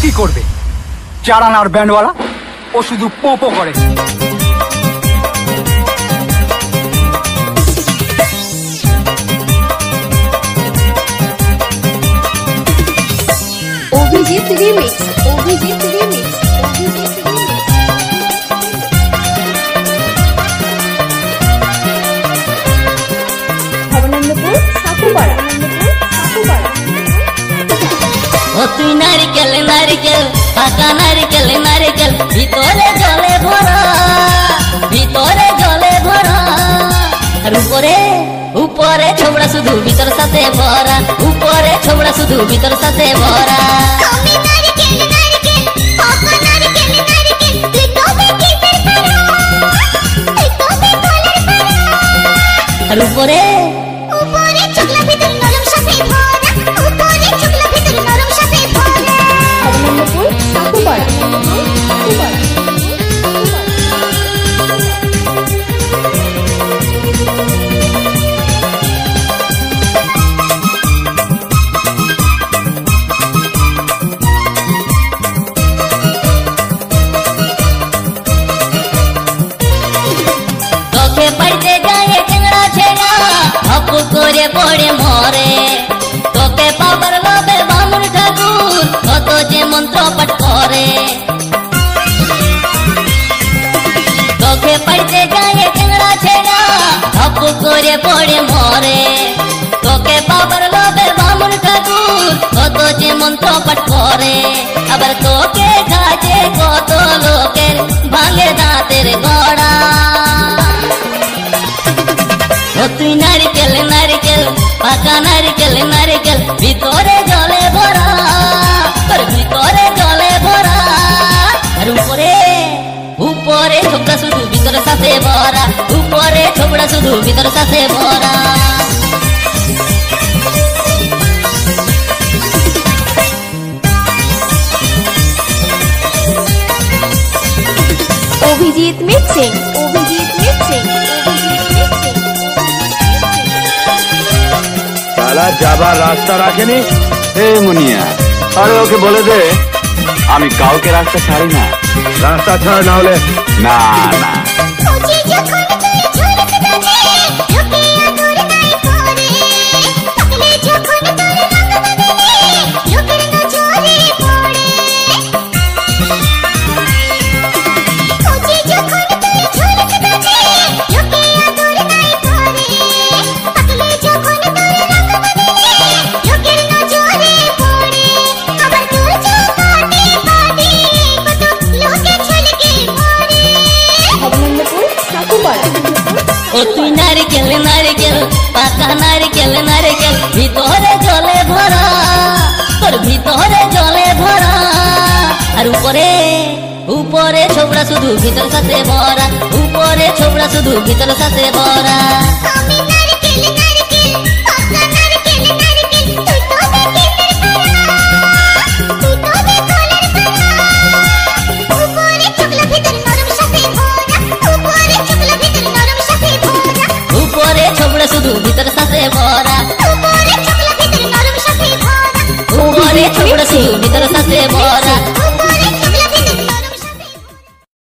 কি করবে? চারানার ব্যান্ডওয়ালা, ও শুধু পোপো করে। Abhijit remix, Abhijit remix, Abhijit remix. Bhabananandapur Sakupara, Sakupara. ও তুই নারিকেল নারিকেল, পাকা নারিকেল নারিকেল, ভিতরে জলে ভরা, ভিতরে জলে ভরা। আর উপরে উপরে ছোবড়া শুধু ভিতর সাথে ভরা, উপরে ছোবড়া শুধু ভিতর সাথে ভরা। আর উপরে উপরে চকলা ভিতর নরম সাথে ভরা, উপরে চকলা ভিতর নরম সাথে ভরা। ভবনানন্দপুর সাকুপাড়া, সাকুপাড়া। তোকে পাইতে যায় টেংরা ছেড়া, হপু করে পড়ে মরে। তোকে পাবার লোভে বামুন ঠাকুর কত যে মন্ত্র পাঠ করে। তোকে পাইতে যায় টেংরা ছেড়া, হপু করে পড়ে মরে। তোকে পাবার লোভে বামুন ঠাকুর কত যে মন্ত্র পাঠ করে। আবার তোকে কাজে কত লোকের ভাঙে দাঁতের গড়া। ও তুই নারিকেল নারিকেল, পাকা নারিকেল নারিকেল, ভিতরে জলে ভরা, তোর ভিতরে জলে ভরা। আর উপরে উপরে ছোবড়া শুধু ভিতর সাথে ভরা, উপরে ছোবড়া শুধু ভিতর সাথে ভরা। Abhijit mixing, Abhijit mixing, Abhijit mixing. শালা যাবার রাস্তা রাখেনি। হে মুনিয়া, আরে ওকে বলে দে আমি কাউকে রাস্তা ছাড়ি না। রাস্তা ছাড়, না হলে না না। ও তুই নারিকেল নারিকেল, পাকা নারিকেল নারিকেল, ভিতরে জলে ভরা, তোর ভিতরে জলে ভরা। আর উপরে উপরে ছোবড়া শুধু ভিতর সাথে ভরা, উপরে ছোবড়া শুধু ভিতর সাথে ভরা। উপরে ছোবড়া শুধু ভিতর সাথে ভরা, উপরে ছোবড়া শুধু ভিতর সাথে ভরা।